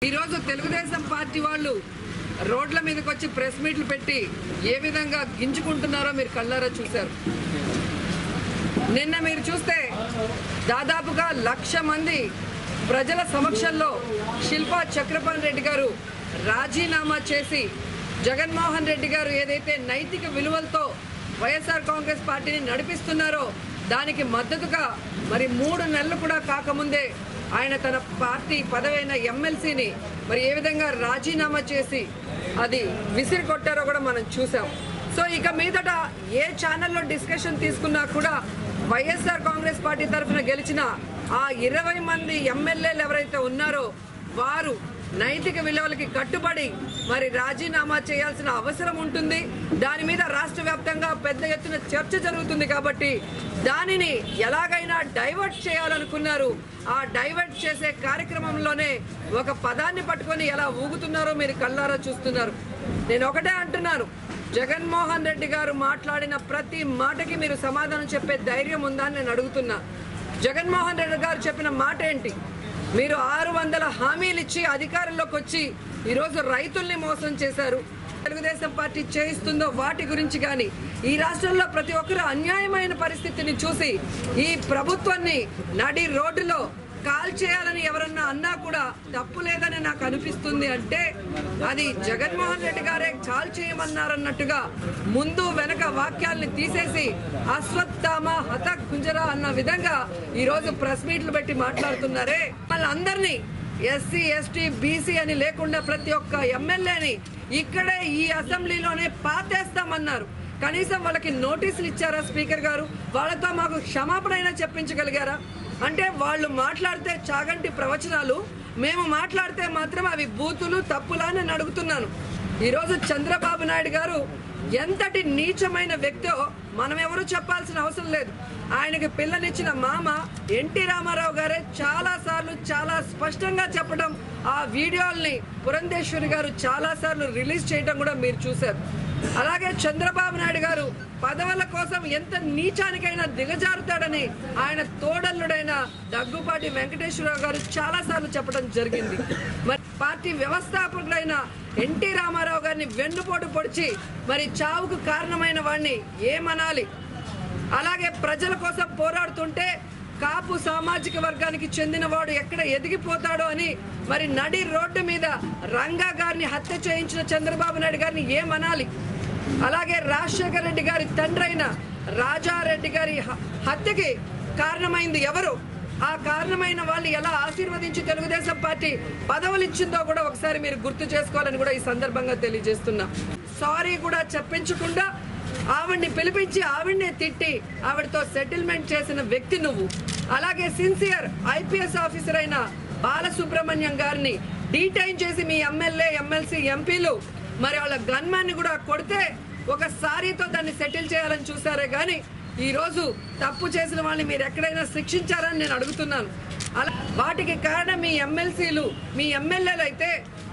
ఈ రోజు తెలుగుదేశం పార్టీ వాళ్ళు రోడ్ల మీదకి వచ్చి ప్రెస్ మీట్లు పెట్టి ఏ విధంగా గింజుకుంటున్నారో మీరు కళ్ళారా చూశారు. నిన్న మీరు చూస్తే దాదాపుగా 1,00,000 మంది ప్రజల సమక్షంలో శిల్పా చక్రపాణి రెడ్డి గారు రాజీనామా చేసి జగన్మోహన్ రెడ్డి గారు ఏదైతే నైతిక విలువలతో వైఎస్ఆర్ కాంగ్రెస్ పార్టీని నడిపిస్తున్నారో దానికి మద్దతుగా మరి 3 నెలలు కూడా కాకముందే ఆయన తన పార్టీ పదవైన ఎమ్మెల్సీని మరి ఏ విధంగా రాజీనామా చేసి అది విసిరి కొట్టారో కూడా మనం చూసాం. సో ఇక మీదట ఏ ఛానల్లో డిస్కషన్ తీసుకున్నా కూడా వైఎస్ఆర్ కాంగ్రెస్ పార్టీ తరఫున గెలిచిన ఆ 20 మంది ఎమ్మెల్యేలు ఎవరైతే ఉన్నారో వారు నైతిక విలువలకి కట్టుబడి మరి రాజీనామా చేయాల్సిన అవసరం ఉంటుంది. దాని మీద రాష్ట్ర వ్యాప్తంగా పెద్ద ఎత్తున చర్చ జరుగుతుంది కాబట్టి దానిని ఎలాగైనా డైవర్ట్ చేయాలనుకున్నారు. ఆ డైవర్ట్ చేసే కార్యక్రమంలోనే ఒక పదాన్ని పట్టుకొని ఎలా ఊగుతున్నారో మీరు కళ్ళారా చూస్తున్నారు. నేను ఒకటే అంటున్నాను, జగన్మోహన్ రెడ్డి గారు మాట్లాడిన ప్రతి మాటకి మీరు సమాధానం చెప్పే ధైర్యం ఉందా అని నేను అడుగుతున్నా. జగన్మోహన్ రెడ్డి గారు చెప్పిన మాట ఏంటి? మీరు 600 హామీలు ఇచ్చి అధికారంలోకి వచ్చి ఈరోజు రైతుల్ని మోసం చేశారు. తెలుగుదేశం పార్టీ చేయిస్తుందో వాటి గురించి కానీ ఈ రాష్ట్రంలో ప్రతి ఒక్కరు అన్యాయమైన పరిస్థితిని చూసి ఈ ప్రభుత్వాన్ని నడి రోడ్డులో కాల్ చేయాలని ఎవరన్నా అన్నా కూడా తప్పు లేదని నాకు అనిపిస్తుంది. అంటే అది జగన్మోహన్ రెడ్డి గారే కాల్ చేయమన్నారన్నట్టుగా ముందు వెనక వాక్యాల్ని తీసేసి అశ్వత్థామ హత కుంజరా అన్న విధంగా ఈరోజు ప్రెస్ మీట్లు పెట్టి మాట్లాడుతున్నారే. వాళ్ళందరినీ ఎస్సీ ఎస్టీ బీసీ అని లేకుండా ప్రతి ఒక్క ఎమ్మెల్యేని ఇక్కడే ఈ అసెంబ్లీలోనే పాతేస్తామన్నారు. కనీసం వాళ్ళకి నోటీసులు ఇచ్చారా స్పీకర్ గారు? వాళ్ళతో మాకు క్షమాపణ అయినా చెప్పించగలిగారా? అంటే వాళ్ళు మాట్లాడితే చాగంటి ప్రవచనాలు, మేము మాట్లాడితే మాత్రం అవి బూతులు తప్పులా నేను అడుగుతున్నాను. ఈరోజు చంద్రబాబు నాయుడు గారు ఎంతటి నీచమైన వ్యక్తో మనం ఎవరు చెప్పాల్సిన అవసరం లేదు. ఆయనకి పిల్లనిచ్చిన మామ ఎన్టీ రామారావు గారే చాలా సార్లు చాలా స్పష్టంగా చెప్పడం, ఆ వీడియోల్ని పురంధేశ్వరి గారు చాలా సార్లు రిలీజ్ చేయడం కూడా మీరు చూశారు. అలాగే చంద్రబాబు నాయుడు గారు పదవుల కోసం ఎంత నీచానికైనా దిగజారుతాడని ఆయన తోడల్లుడైన దగ్గుపాటి వెంకటేశ్వరరావు గారు చాలా సార్లు చెప్పడం జరిగింది. మరి పార్టీ వ్యవస్థాపకుడైన ఎన్టీ రామారావు గారిని వెన్నుపోటు పొడిచి మరి చావుకు కారణమైన వాడిని ఏమనాలి? అలాగే ప్రజల కోసం పోరాడుతుంటే కాపు సామాజిక వర్గానికి చెందిన వాడు ఎక్కడ ఎదిగిపోతాడో అని మరి నడి రోడ్డు మీద రంగా గారిని హత్య చేయించిన చంద్రబాబు నాయుడు గారిని ఏమనాలి? అలాగే రాజశేఖర రెడ్డి గారి తండ్రి అయిన రాజారెడ్డి గారి హత్యకి కారణమైంది ఎవరు? ఆ కారణమైన వాళ్ళు ఎలా ఆశీర్వదించి తెలుగుదేశం పార్టీ పదవులు ఇచ్చిందో కూడా ఒకసారి మీరు గుర్తు చేసుకోవాలని కూడా ఈ సందర్భంగా తెలియజేస్తున్నా. సారీ కూడా చెప్పించకుండా ఆవిడ్ని పిలిపించి ఆవిడ్నే తిట్టి ఆవిడతో సెటిల్మెంట్ చేసిన వ్యక్తి నువ్వు. అలాగే సిన్సియర్ ఐపీఎస్ ఆఫీసర్ అయిన బాలసుబ్రహ్మణ్యం గారిని డీటైన్ చేసి మీ ఎమ్మెల్యే ఎమ్మెల్సీ ఎంపీలు మరి వాళ్ళ గన్మ్యాన్ని కూడా కొడితే ఒక సారీతో దాన్ని సెటిల్ చేయాలని చూసారే కానీ ఈరోజు తప్పు చేసిన వాళ్ళని మీరు ఎక్కడైనా శిక్షించారని నేను అడుగుతున్నాను. అలా వాటికి కారణం మీ ఎమ్మెల్సీలు మీ ఎమ్మెల్యేలు అయితే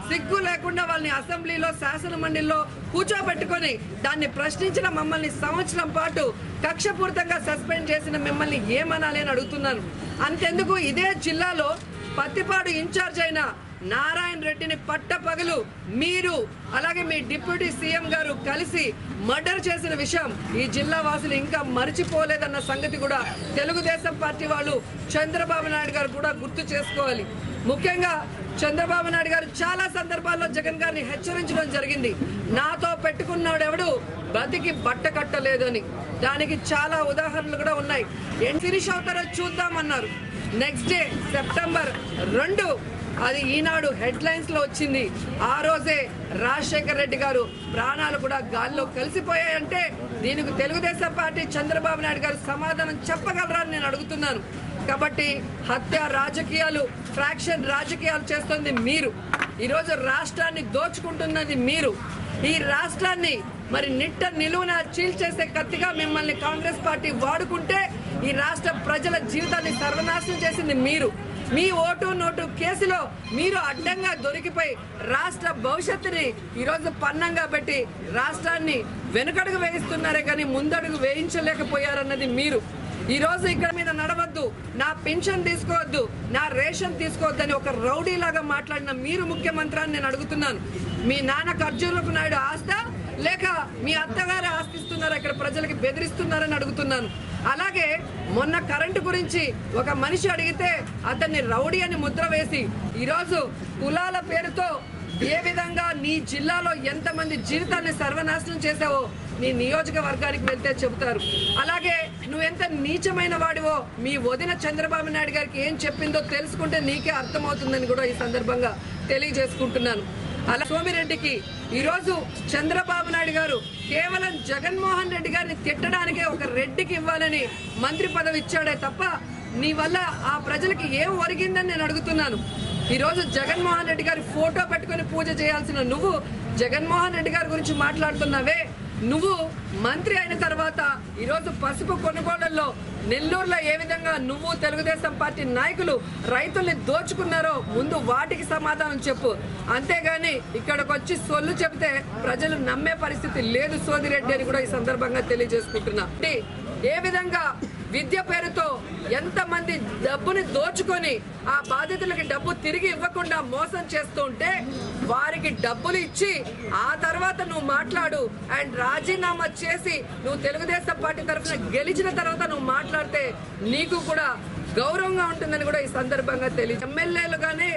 సిగ్గు లేకుండా వాళ్ళని అసెంబ్లీలో శాసన మండలిలో కూర్చోబెట్టుకొని దాన్ని ప్రశ్నించిన మమ్మల్ని సంవత్సరం పాటు కక్షపూరితంగా సస్పెండ్ చేసిన మిమ్మల్ని ఏమనాలి అని అడుగుతున్నాను. అంతెందుకు ఇదే జిల్లాలో పత్తిపాడు ఇన్ఛార్జ్ అయిన నారాయణ రెడ్డిని పట్టపగలు మీరు అలాగే మీ డిప్యూటీ సీఎం గారు కలిసి మర్డర్ చేసిన విషయం ఈ జిల్లా వాసులు ఇంకా మర్చిపోలేదన్న సంగతి కూడా తెలుగుదేశం పార్టీ వాళ్ళు చంద్రబాబు నాయుడు గారు కూడా గుర్తు చేసుకోవాలి. ముఖ్యంగా చంద్రబాబు నాయుడు గారు చాలా సందర్భాల్లో జగన్ గారిని హెచ్చరించడం జరిగింది. నాతో పెట్టుకున్నాడెవడు బతికి బట్ట కట్టలేదు అని. దానికి చాలా ఉదాహరణలు కూడా ఉన్నాయి. ఫినిష్ అవుతారో చూద్దామన్నారు. నెక్స్ట్ డే సెప్టెంబర్ 2 అది ఈనాడు హెడ్లైన్స్ లో వచ్చింది. ఆ రోజే రాజశేఖర రెడ్డి గారు ప్రాణాలు కూడా గాల్లో కలిసిపోయాయంటే దీనికి తెలుగుదేశం పార్టీ చంద్రబాబు నాయుడు గారు సమాధానం చెప్పగలరా అని నేను అడుగుతున్నాను. కాబట్టి హత్య రాజకీయాలు ఫ్రాక్షన్ రాజకీయాలు చేస్తుంది మీరు. ఈరోజు రాష్ట్రాన్ని దోచుకుంటున్నది మీరు. ఈ రాష్ట్రాన్ని మరి నిట్ట నిలువున చీల్చేసే కత్తిగా మిమ్మల్ని కాంగ్రెస్ పార్టీ వాడుకుంటే ఈ రాష్ట్ర ప్రజల జీవితాన్ని సర్వనాశనం చేసింది మీరు. మీ ఓటు నోటు కేసులో మీరు అడ్డంగా దొరికిపోయి రాష్ట్ర భవిష్యత్తుని ఈరోజు పన్నంగా పెట్టి రాష్ట్రాన్ని వెనుకడుగు వేయిస్తున్నారే కానీ ముందడుగు వేయించలేకపోయారన్నది మీరు. ఈ రోజు ఇక్కడ మీద నడవద్దు, నా పెన్షన్ తీసుకోవద్దు, నా రేషన్ తీసుకోవద్దు అని ఒక రౌడీ లాగా మాట్లాడిన మీరు ముఖ్యమంత్రి అని నేను అడుగుతున్నాను. మీ నాన్న ఖర్జూరపు నాయుడు ఆస్తా లేక మీ అత్తగారు ఆస్తిస్తున్నారా ఇక్కడ ప్రజలకి బెదిరిస్తున్నారని అడుగుతున్నాను. అలాగే మొన్న కరెంటు గురించి ఒక మనిషి అడిగితే అతన్ని రౌడీ అని ముద్ర వేసి ఈరోజు కులాల పేరుతో ఏ విధంగా నీ జిల్లాలో ఎంతమంది జీవితాన్ని సర్వనాశనం చేసావో నీ నియోజకవర్గానికి వెళ్తే చెబుతారు. అలాగే నువ్వెంత నీచమైన వాడివో మీ వదిన చంద్రబాబు నాయుడు గారికి ఏం చెప్పిందో తెలుసుకుంటే నీకే అర్థమవుతుందని కూడా ఈ సందర్భంగా తెలియజేసుకుంటున్నాను. అలా సోమిరెడ్డికి ఈరోజు చంద్రబాబు నాయుడు గారు కేవలం జగన్మోహన్ రెడ్డి గారిని తిట్టడానికే ఒక రెడ్డికి ఇవ్వాలని మంత్రి పదవి ఇచ్చాడే తప్ప నీ వల్ల ఆ ప్రజలకి ఏం ఒరిగిందని నేను అడుగుతున్నాను. ఈరోజు జగన్మోహన్ రెడ్డి గారి ఫోటో పెట్టుకుని పూజ చేయాల్సిన నువ్వు జగన్మోహన్ రెడ్డి గారి గురించి మాట్లాడుతున్నావే. నువ్వు మంత్రి అయిన తర్వాత ఈరోజు పసుపు కొనుగోళ్లలో నెల్లూరులో ఏ విధంగా నువ్వు తెలుగుదేశం పార్టీ నాయకులు రైతుల్ని దోచుకున్నారో ముందు వాటికి సమాధానం చెప్పు. అంతేగాని ఇక్కడికి వచ్చి సొల్లు చెబితే ప్రజలు నమ్మే పరిస్థితి లేదు సోదిరెడ్డి అని కూడా ఈ సందర్భంగా తెలియజేసుకుంటున్నా. ఏ విధంగా విద్య పేరుతో ఎంతమంది డబ్బుని దోచుకొని ఆ బాధితులకి డబ్బు తిరిగి ఇవ్వకుండా మోసం చేస్తూ ఉంటే వారికి డబ్బులు ఇచ్చి ఆ తర్వాత నువ్వు మాట్లాడు అండ్ రాజీనామా చేసి నువ్వు తెలుగుదేశం పార్టీ తరఫున గెలిచిన తర్వాత నువ్వు మాట్లాడితే నీకు కూడా గౌరవంగా ఉంటుందని కూడా ఈ సందర్భంగా తెలియదు. ఎమ్మెల్యేలుగానే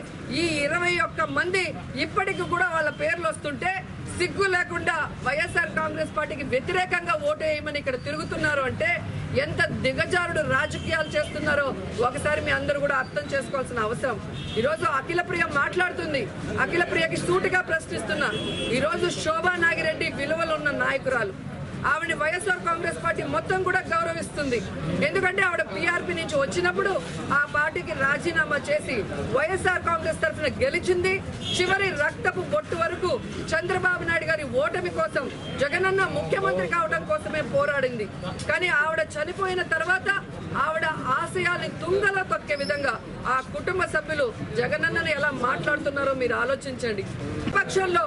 ఈ 21 మంది ఇప్పటికి కూడా వాళ్ళ పేర్లు వస్తుంటే సిగ్గు లేకుండా వైఎస్ఆర్ కాంగ్రెస్ పార్టీకి వ్యతిరేకంగా ఓటేయమని ఇక్కడ తిరుగుతున్నారు అంటే ఎంత దిగజారుడు రాజకీయాలు చేస్తున్నారో ఒకసారి మీ అందరూ కూడా అర్థం చేసుకోవాల్సిన అవసరం. ఈరోజు అఖిలప్రియ మాట్లాడుతుంది. అఖిలప్రియకి సూటిగా ప్రశ్నిస్తున్నా. ఈరోజు శోభా నాగిరెడ్డి విలువలున్న నాయకురాలు. ఆవిడ వైఎస్ఆర్ కాంగ్రెస్ పార్టీ మొత్తం కూడా గౌరవిస్తుంది. ఎందుకంటే ఆవిడ పీఆర్పీ నుంచి వచ్చినప్పుడు ఆ పార్టీకి రాజీనామా చేసి వైఎస్ఆర్ కాంగ్రెస్ తరఫున గెలిచింది. చివరి రక్తపు బొట్టు వరకు చంద్రబాబు నాయుడు గారి ఓటమి కోసం జగనన్న ముఖ్యమంత్రి కావడం కోసమే పోరాడింది. కానీ ఆవిడ చనిపోయిన తర్వాత ఆవిడ ఆశయాల్ని తుంగలో తొక్కే విధంగా ఆ కుటుంబ సభ్యులు జగనన్నని ఎలా మాట్లాడుతున్నారో మీరు ఆలోచించండి. పక్షంలో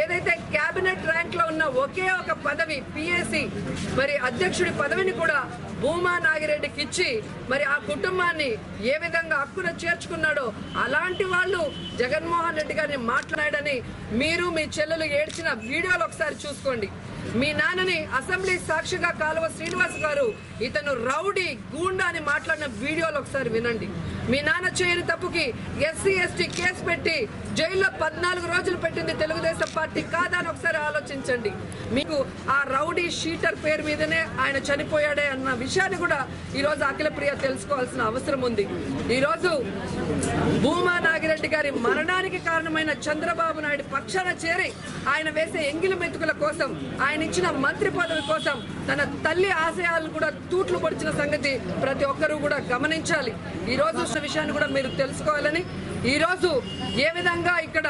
ఏదైతే కేబినెట్ ర్యాంక్ లో ఉన్న ఒకే ఒక పదవి పిఎసి మరి అధ్యక్షుడి పదవిని కూడా భూమా నాగిరెడ్డికి ఇచ్చి మరి ఆ కుటుంబాన్ని ఏ విధంగా హక్కున చేర్చుకున్నాడో అలాంటి వాళ్ళు జగన్మోహన్ రెడ్డి గారిని మాట్లాడాడని మీరు మీ చెల్లెలు ఏడ్చిన వీడియోలు ఒకసారి చూసుకోండి. మీ నాన్నని అసెంబ్లీ సాక్షిగా కాలువ శ్రీనివాస్ గారు ఇతను రౌడీ గూండా అని మాట్లాడిన వీడియోలు ఒకసారి వినండి. మీ నాన్న చేయని తప్పుకి ఎస్సీ ఎస్టీ కేసు పెట్టి జైల్లో 14 రోజులు పెట్టింది తెలుగుదేశం పార్టీ కాదా అని ఒకసారి ఆలోచించండి. మీకు ఆ రౌడీ షీటర్ పేరు మీదనే ఆయన చనిపోయాడే అన్న విషయాన్ని కూడా ఈరోజు అఖిలప్రియ తెలుసుకోవాల్సిన అవసరం ఉంది. ఈరోజు భూమా నాగిరెడ్డి గారి మరణానికి కారణమైన చంద్రబాబు నాయుడు పక్షాన చేరి ఆయన వేసే ఎంగిలి మెతుకుల కోసం ఆయన ఇచ్చిన మంత్రి పదవి కోసం తన తల్లి ఆశయాలను కూడా తూట్లు పొడిచిన సంగతి ప్రతి ఒక్కరూ కూడా గమనించాలి. ఈ రోజు విషయాన్ని కూడా మీరు తెలుసుకోవాలని, ఈ రోజు ఏ విధంగా ఇక్కడ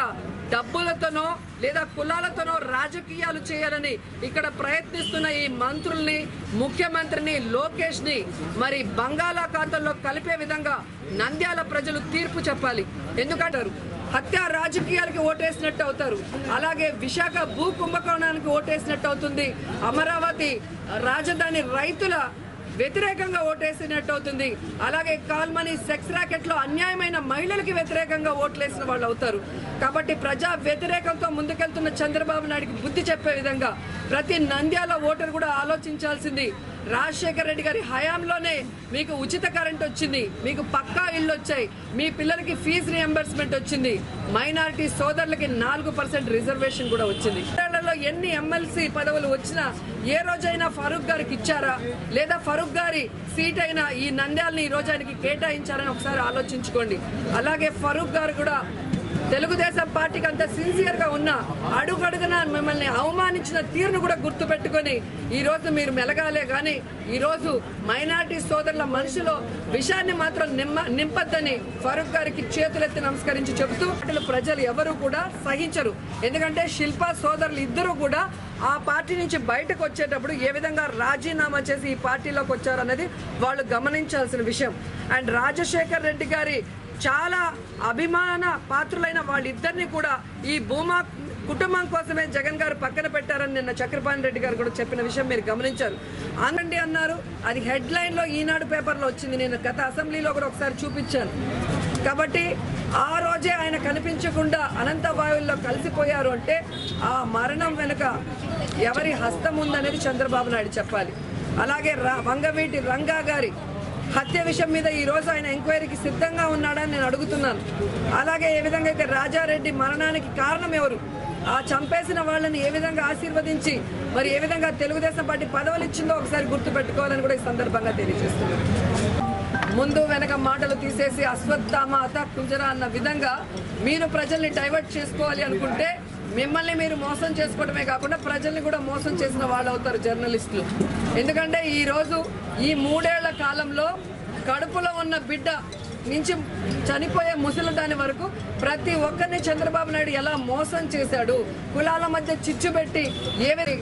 డబ్బులతోనో లేదా కులాలతోనో రాజకీయాలు చేయాలని ఇక్కడ ప్రయత్నిస్తున్న ఈ మంత్రుల్ని, ముఖ్యమంత్రిని, లోకేష్ ని మరి బంగాళాఖాతంలో కలిపే విధంగా నంద్యాల ప్రజలు తీర్పు చెప్పాలి. ఎందుకంటారు హత్య రాజకీయాలకి ఓటేసినట్టు అవుతారు, అలాగే విశాఖ భూ కుంభకోణానికి ఓటేసినట్టు అవుతుంది, అమరావతి రాజధాని రైతుల వ్యతిరేకంగా ఓటేసినట్టు అవుతుంది, అలాగే కాల్మనీ సెక్స్ ర్యాకెట్ లో అన్యాయమైన మహిళలకి వ్యతిరేకంగా ఓట్లేసిన వాళ్ళు అవుతారు. కాబట్టి ప్రజా వ్యతిరేకంతో ముందుకెళ్తున్న చంద్రబాబు నాయుడికి బుద్ధి చెప్పే విధంగా ప్రతి నంద్యాల ఓటర్ కూడా ఆలోచించాల్సింది. రాజశేఖర రెడ్డి గారి హయాంలోనే మీకు ఉచిత కరెంట్ వచ్చింది, మీకు పక్కా ఇల్లు వచ్చాయి, మీ పిల్లలకి ఫీజు రియంబర్స్మెంట్ వచ్చింది, మైనారిటీ సోదరులకి 4% రిజర్వేషన్ కూడా వచ్చింది. ఎన్ని ఎమ్మెల్సీ పదవులు వచ్చినా ఏ రోజైనా ఫరూక్ గారికి ఇచ్చారా, లేదా ఫరూక్ గారి సీట్ అయినా ఈ నంద్యాలని ఈ రోజు ఆయనకి కేటాయించారని ఒకసారి ఆలోచించుకోండి. అలాగే ఫరూక్ గారు కూడా తెలుగుదేశం పార్టీకి అంత సిన్సియర్ గా ఉన్న అడుగడుగున మిమ్మల్ని అవమానించిన తీరును కూడా గుర్తు పెట్టుకుని ఈ రోజు మీరు మెలగాలే గాని ఈ రోజు మైనారిటీ సోదరుల మనసులో విషయాన్ని మాత్రం నింపద్దని ఫరూక్ గారికి చేతులెత్తి నమస్కరించి చెబుతూ ప్రజలు ఎవరు కూడా సహించరు. ఎందుకంటే శిల్పా సోదరులు ఇద్దరు కూడా ఆ పార్టీ నుంచి బయటకు వచ్చేటప్పుడు ఏ విధంగా రాజీనామా చేసి ఈ పార్టీలోకి వచ్చారన్నది వాళ్ళు గమనించాల్సిన విషయం. అండ్ రాజశేఖర్ రెడ్డి గారి చాలా అభిమాన పాత్రులైన వాళ్ళిద్దరిని కూడా ఈ భూమా కుటుంబం కోసమే జగన్ గారు పక్కన పెట్టారని నిన్న చక్రపాణి రెడ్డి గారు కూడా చెప్పిన విషయం మీరు గమనించారు. అనండి అన్నారు, అది హెడ్లైన్లో ఈనాడు పేపర్లో వచ్చింది. నేను గత అసెంబ్లీలో కూడా ఒకసారి చూపించాను. కాబట్టి ఆ రోజే ఆయన కనిపించకుండా అనంత వాయువుల్లో కలిసిపోయారు అంటే ఆ మరణం వెనుక ఎవరి హస్తం ఉందనేది చంద్రబాబు నాయుడు చెప్పాలి. అలాగే వంగవీటి రంగా గారి హత్య విషయం మీద ఈ రోజు ఆయన ఎంక్వైరీకి సిద్ధంగా ఉన్నాడని నేను అడుగుతున్నాను. అలాగే ఏ విధంగా అయితే రాజారెడ్డి మరణానికి కారణం ఎవరు, ఆ చంపేసిన వాళ్ళని ఏ విధంగా ఆశీర్వదించి మరి ఏ విధంగా తెలుగుదేశం పార్టీ పదవులు ఇచ్చిందో ఒకసారి గుర్తుపెట్టుకోవాలని కూడా ఈ సందర్భంగా తెలియజేస్తున్నాను. ముందు వెనక మాటలు తీసేసి అశ్వత్థామ అత కుంజరా అన్న విధంగా మీరు ప్రజల్ని డైవర్ట్ చేసుకోవాలి అనుకుంటే మిమ్మల్ని మీరు మోసం చేసుకోవడమే కాకుండా ప్రజల్ని కూడా మోసం చేసిన వాళ్ళు అవుతారు జర్నలిస్టులు. ఎందుకంటే ఈరోజు ఈ 3 ఏళ్ల కాలంలో కడుపులో ఉన్న బిడ్డ నుంచి చనిపోయే ముసలిదాని వరకు ప్రతి ఒక్కరిని చంద్రబాబు నాయుడు ఎలా మోసం చేశాడు, కులాల మధ్య చిచ్చు పెట్టి ఏవి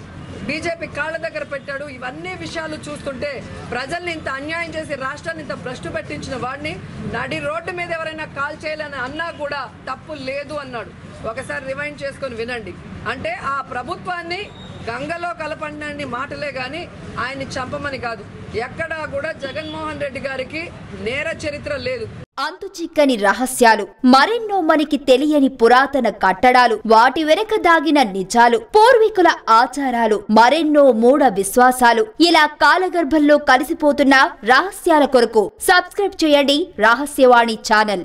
బీజేపీ కాళ్ళ దగ్గర పెట్టాడు, ఇవన్నీ విషయాలు చూస్తుంటే ప్రజల్ని ఇంత అన్యాయం చేసి రాష్ట్రాన్ని ఇంత భ్రష్టు పెట్టించిన వాడిని నడి రోడ్డు మీద ఎవరైనా కాల్ చేయాలని అన్నా కూడా తప్పు లేదు అన్నాడు. ఒకసారి రివైండ్ చేసుకొని వినండి. అంటే ఆ ప్రభుత్వాన్ని గంగలో కలపండి మాటలే గాని ఆయన్ని చంపమని కాదు. ఎక్కడా కూడా జగన్మోహన్ రెడ్డి గారికి నేర చరిత్ర లేదు. అంతు చిక్కని రహస్యాలు, మరెన్నో మనకి తెలియని పురాతన కట్టడాలు, వాటి వెనక దాగిన నిజాలు, పూర్వీకుల ఆచారాలు, మరెన్నో మూఢ విశ్వాసాలు, ఇలా కాలగర్భంలో కలిసిపోతున్న రహస్యాల కొరకు సబ్స్క్రైబ్ చేయండి రహస్యవాణి ఛానల్.